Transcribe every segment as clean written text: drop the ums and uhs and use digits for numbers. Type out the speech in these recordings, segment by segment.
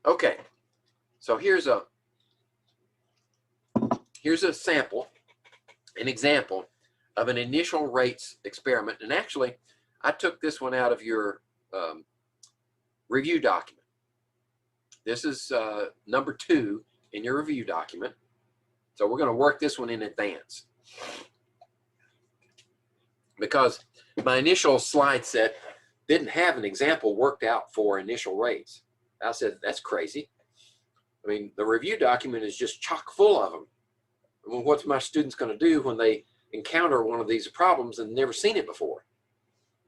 Okay, so here's a sample, an example of an initial rates experiment. And actually, I took this one out of your review document. This is number 2 in your review document. So we're going to work this one in advance, because my initial slide set didn't have an example worked out for initial rates. I said, that's crazy. I mean, the review document is just chock full of them. Well, what's my students going to do when they encounter one of these problems and never seen it before?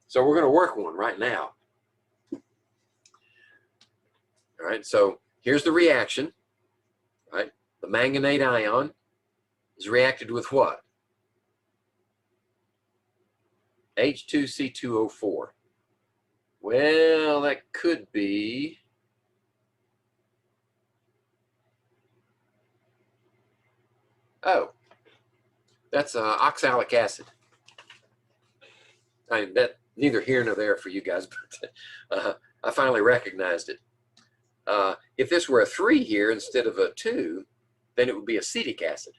So we're going to work one right now. All right, so here's the reaction. Right, the manganate ion is reacted with what? H2C2O4. Well, that could be that's oxalic acid. I mean, that neither here nor there for you guys, but I finally recognized it. If this were a 3 here instead of a 2, then it would be acetic acid.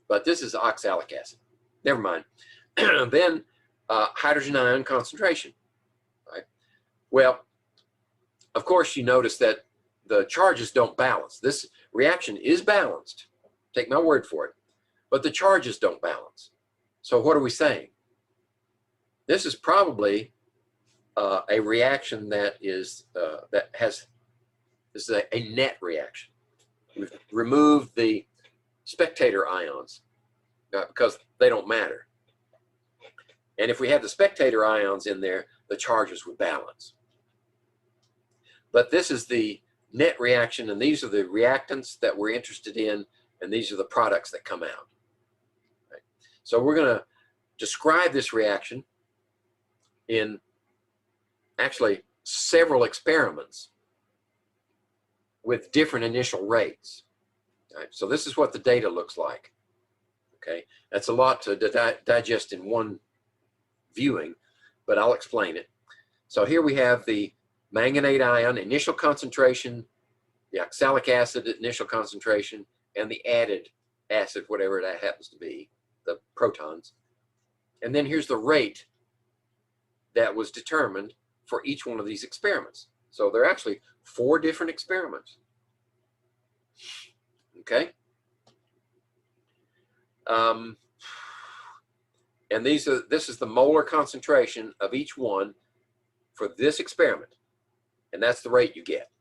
But this is oxalic acid. Never mind. Then hydrogen ion concentration. Right? Well, of course, you notice that the charges don't balance. This reaction is balanced. Take my word for it. But the charges don't balance. So what are we saying? This is probably a reaction that is this is a net reaction. We've removed the spectator ions because they don't matter. And if we have the spectator ions in there, the charges would balance. But this is the net reaction, and these are the reactants that we're interested in, and these are the products that come out. Right? So we're going to describe this reaction in actually several experiments with different initial rates. Right? So this is what the data looks like. Okay, that's a lot to digest in one viewing, but I'll explain it. So here we have the manganate ion initial concentration, the oxalic acid initial concentration, and the added acid, whatever that happens to be, the protons. And then here's the rate that was determined for each one of these experiments. So there are actually 4 different experiments. Okay. And this is the molar concentration of each one for this experiment. And that's the rate you get.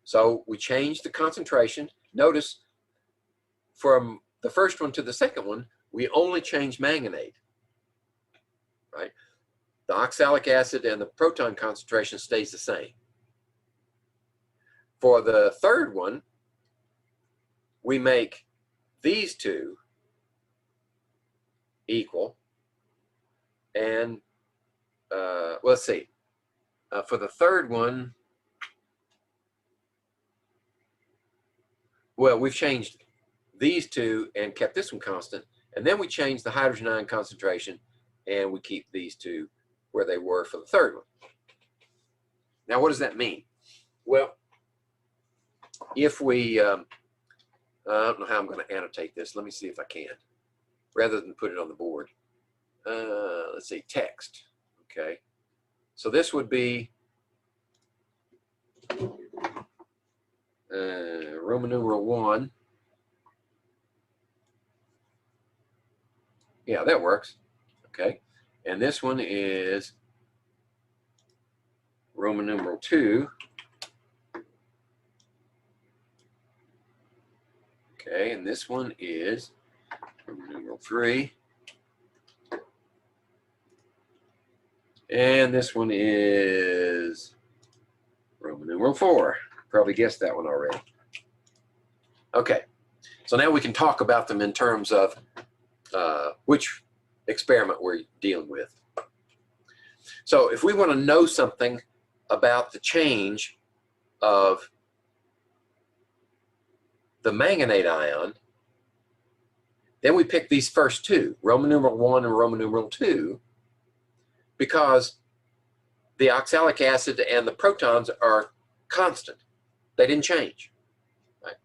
So we changed the concentration. Notice from the first one to the second one, we only changed manganate. Right? The oxalic acid and the proton concentration stays the same. For the third one, we make these two equal. And let's see. For the third one, well, we've changed these two and kept this one constant. And then we changed the hydrogen ion concentration, and we keep these two where they were for the third one. Now, what does that mean? Well, if we, I don't know how I'm going to annotate this. Let me see if I can, rather than put it on the board. Let's see, text. Okay. So this would be Roman numeral 1. Yeah, that works. Okay. And this one is Roman numeral 2. Okay, and this one is Roman numeral 3. And this one is Roman numeral 4. Probably guessed that one already. Okay, so now we can talk about them in terms of which experiment we're dealing with. So if we want to know something about the change of the manganate ion, then we pick these first two, Roman numeral 1 and Roman numeral 2, because the oxalic acid and the protons are constant. They didn't change. Right?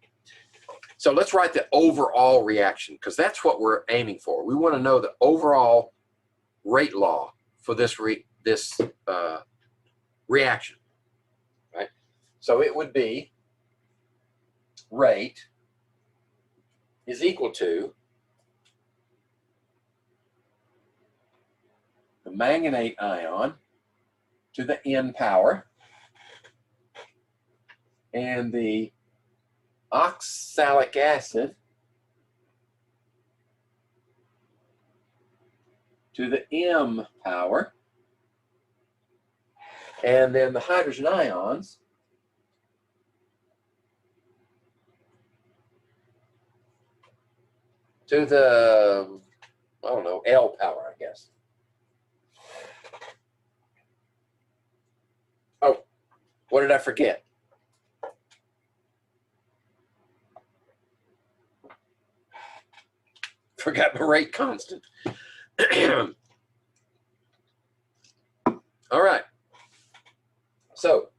So let's write the overall reaction, because that's what we're aiming for. We want to know the overall rate law for this reaction. Right? So it would be rate is equal to the manganate ion to the N power and the oxalic acid to the M power, and then the hydrogen ions to the, I don't know, L power, I guess. Oh, what did I forget? Forgot my rate constant. All right. So,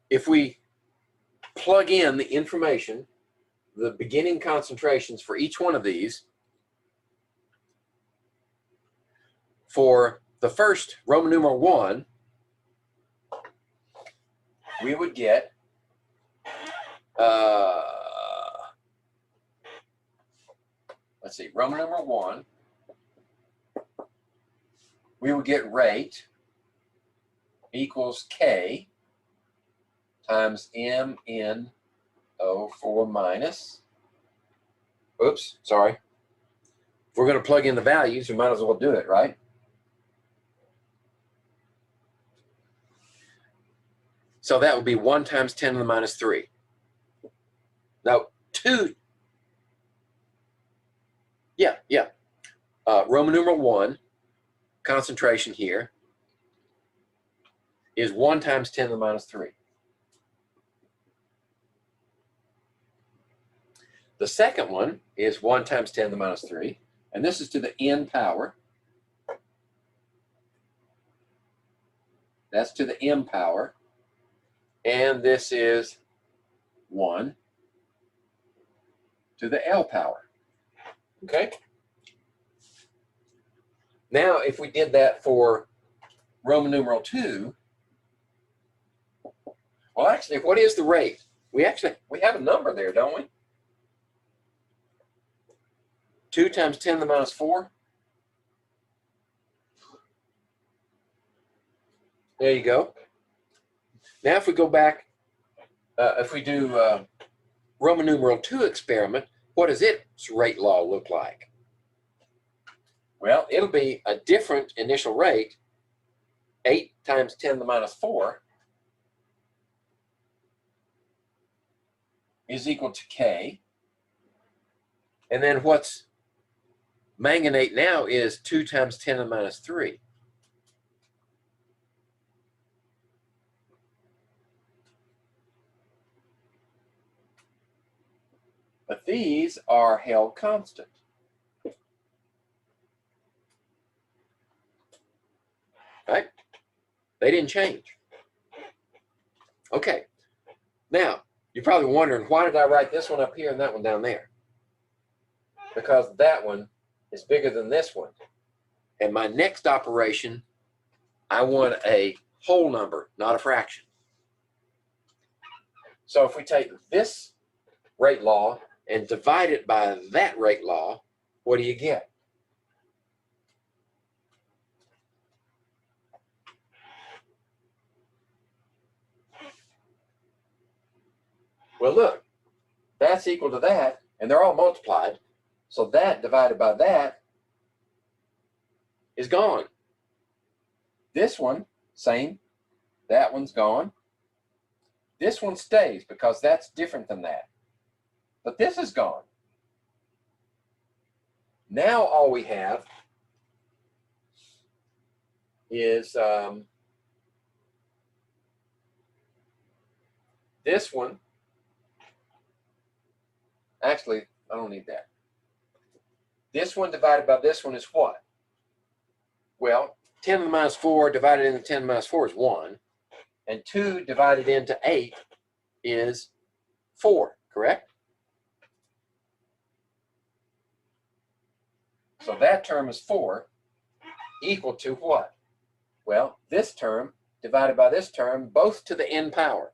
if we plug in the information, the beginning concentrations for each one of these, for the first Roman numeral 1, we would get let's see, Roman numeral 1, we would get rate equals K times MnO4 minus, oops, sorry. If we're going to plug in the values, we might as well do it, right? So that would be 1 times 10 to the minus 3. Now, 2, Roman numeral 1, concentration here, is 1 times 10 to the minus 3. The second one is 1 times 10 to the minus 3, and this is to the N power. That's to the M power, and this is 1 to the L power. Okay? Now, if we did that for Roman numeral 2, well, actually, what is the rate? We have a number there, don't we? 2 times 10 to the minus 4. There you go. Now, if we go back, if we do Roman numeral 2 experiment, what does its rate law look like? Well, it'll be a different initial rate, 8 times 10 to the minus 4 is equal to K. And then what's manganate now is 2 times 10 to the minus 3. But these are held constant. Right? They didn't change. Okay. Now, you're probably wondering, why did I write this one up here and that one down there? Because that one is bigger than this one. And my next operation, I want a whole number, not a fraction. So if we take this rate law and divide it by that rate law, what do you get? Well, look, that's equal to that, and they're all multiplied. So that divided by that is gone. This one, same. That one's gone. This one stays because that's different than that. But this is gone. Now all we have is this one. Actually, I don't need that. This one divided by this one is what? Well, 10 to the minus 4 divided into 10 to the minus 4 is 1. And 2 divided into 8 is 4, correct? So that term is 4 equal to what? Well, this term divided by this term, both to the n power.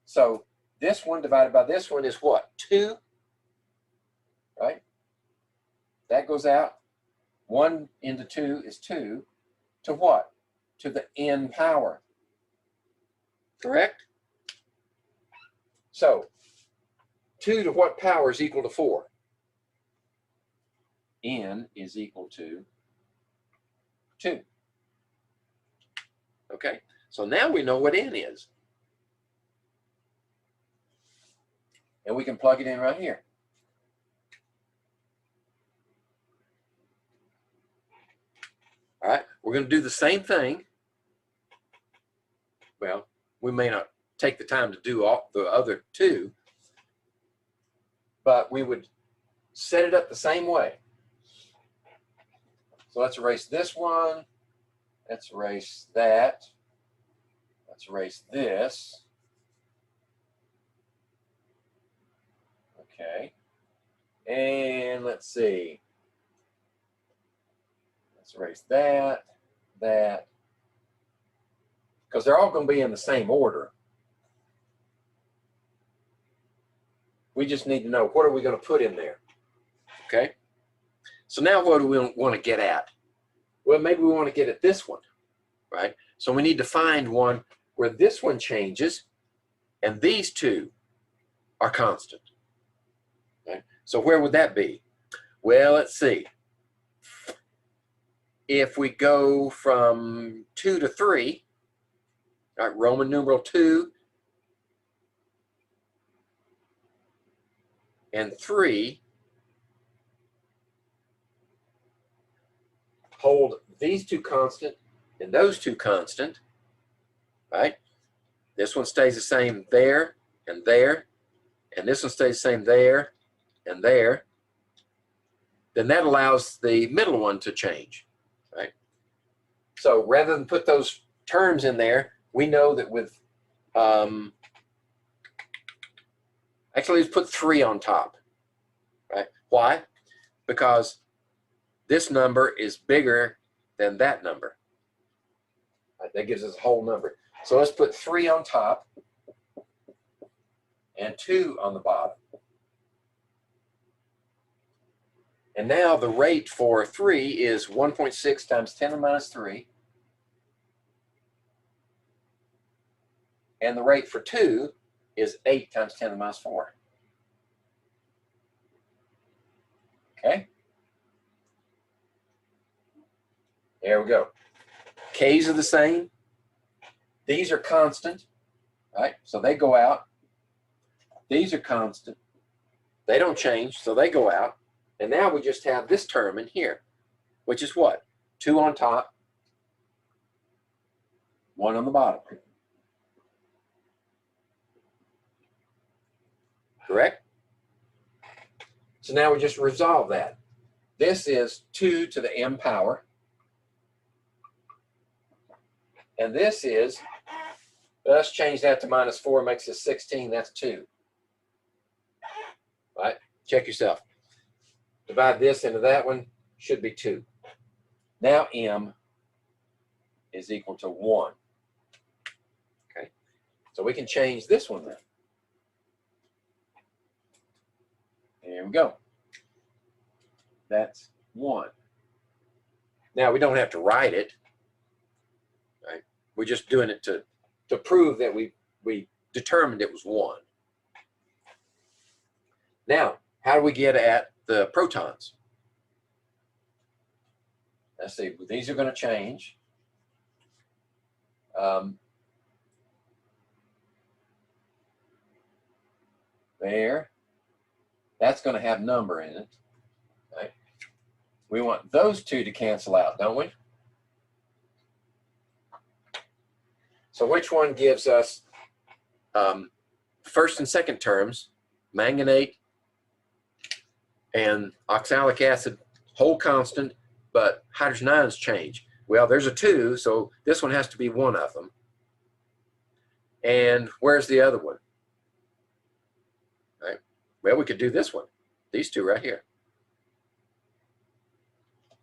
So this one divided by this one is what? 2, right? That goes out. 1 into 2 is 2. To what? To the n power. Correct? So 2 to what power is equal to 4? N is equal to 2. Okay, so now we know what n is. And we can plug it in right here. All right, we're going to do the same thing. Well, we may not take the time to do all the other two, but we would set it up the same way. So let's erase this one. Let's erase that. Let's erase this. Okay. And let's see. Let's erase that, that. Because they're all going to be in the same order. We just need to know, what are we going to put in there? Okay. So now what do we want to get at? Well, maybe we want to get at this one, right? So we need to find one where this one changes and these two are constant. Okay? So where would that be? Well, let's see. If we go from 2 to 3, all right, Roman numeral 2 and 3, hold these two constant and those two constant, right? This one stays the same there, and this one stays the same there and there. Then that allows the middle one to change, right? So rather than put those terms in there, we know that with, actually let's put 3 on top, right? Why? Because this number is bigger than that number. Right, that gives us a whole number. So let's put 3 on top and 2 on the bottom. And now the rate for 3 is 1.6 times 10 to the minus 3. And the rate for 2 is 8 times 10 to the minus 4. Okay? There we go. K's are the same. These are constant, right? So they go out. These are constant. They don't change, so they go out. And now we just have this term in here, which is what? 2 on top, 1 on the bottom. Correct? So now we just resolve that. This is 2 to the m power. And this is, let's change that to minus 4, makes it 16, that's 2. Right? Check yourself. Divide this into that one, should be 2. Now m is equal to 1. Okay? So we can change this one then. There we go. That's 1. Now we don't have to write it. Right? We're just doing it to prove that we determined it was 1. Now, how do we get at the protons? Let's see, these are going to change. There. That's going to have number in it. Right? We want those two to cancel out, don't we? So which one gives us first and second terms, manganate and oxalic acid, whole constant, but hydrogen ions change? Well, there's a 2, so this one has to be one of them. And where's the other one? Right. Well, we could do this one. These two right here.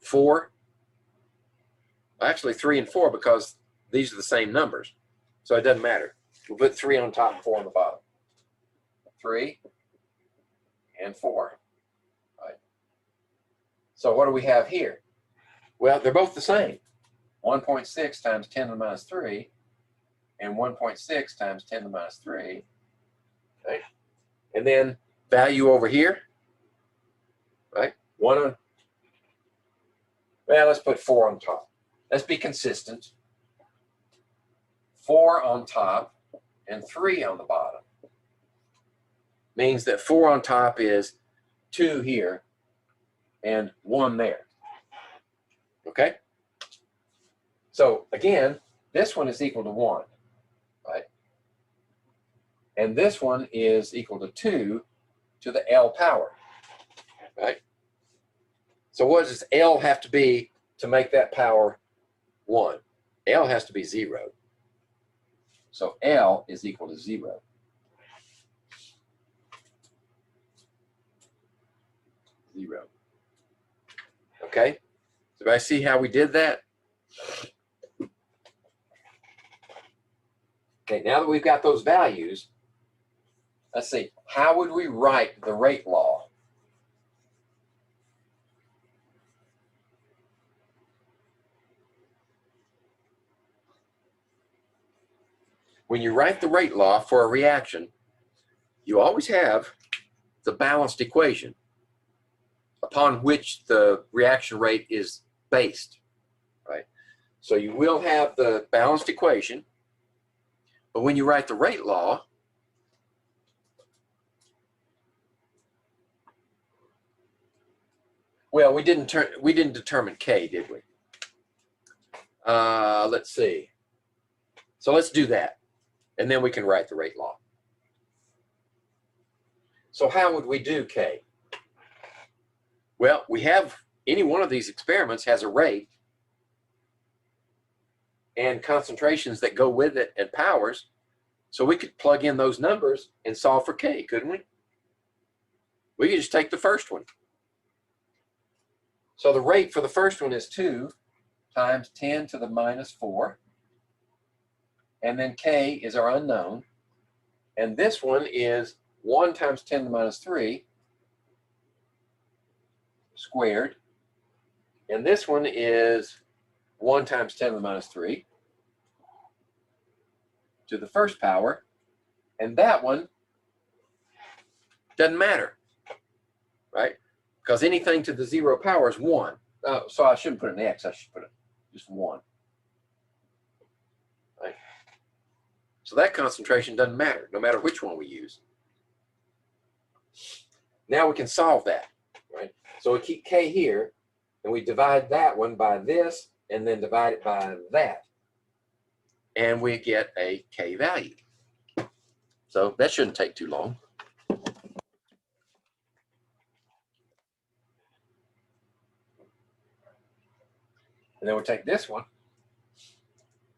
4. Actually, 3 and 4, because these are the same numbers. So it doesn't matter. We'll put 3 on top and 4 on the bottom. 3 and 4. Right. So what do we have here? Well, they're both the same. 1.6 times 10 to the minus 3 and 1.6 times 10 to the minus 3. Right? And then value over here. Right? Well, let's put 4 on top. Let's be consistent. 4 on top and 3 on the bottom. Means that 4 on top is 2 here and 1 there. Okay? So again, this one is equal to 1, right? And this one is equal to 2 to the L power, right? So what does L have to be to make that power 1? L has to be 0. So L is equal to 0. Okay? So I see how we did that? Okay, now that we've got those values, let's see, how would we write the rate law? When you write the rate law for a reaction, you always have the balanced equation upon which the reaction rate is based, right? So you will have the balanced equation, but when you write the rate law, well, we didn't determine K, did we? Let's see. So let's do that, and then we can write the rate law. So how would we do K? Well, we have any one of these experiments has a rate and concentrations that go with it and powers, so we could plug in those numbers and solve for K, couldn't we? We could just take the first one. So the rate for the first one is 2 times 10 to the minus 4. And then K is our unknown. And this one is 1 times 10 to the minus 3 squared. And this one is 1 times 10 to the minus 3 to the first power. And that one doesn't matter, right? Because anything to the 0 power is 1. So I shouldn't put an X, I should put just 1. Right? So that concentration doesn't matter, no matter which one we use. Now we can solve that, right? So we keep K here, and we divide that one by this, and then divide it by that. And we get a K value. So that shouldn't take too long. And then we'll take this one,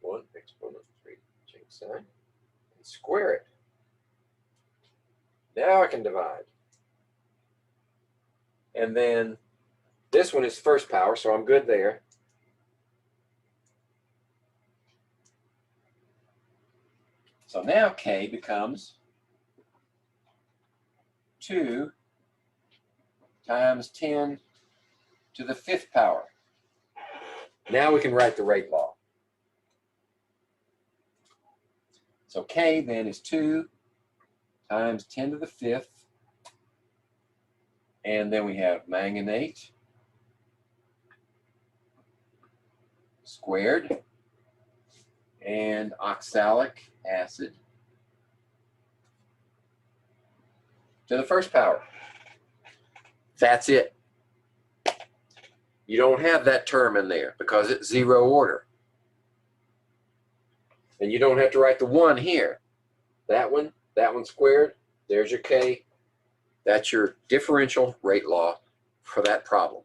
1 exponent 3, change sign, and square it. Now I can divide. And then this one is first power, so I'm good there. So now K becomes 2 times 10 to the 5th power. Now we can write the rate law. So K then is 2 times 10 to the 5th. And then we have manganate squared and oxalic acid to the first power. That's it. You don't have that term in there because it's 0 order. And you don't have to write the 1 here. That one squared, there's your K. That's your differential rate law for that problem.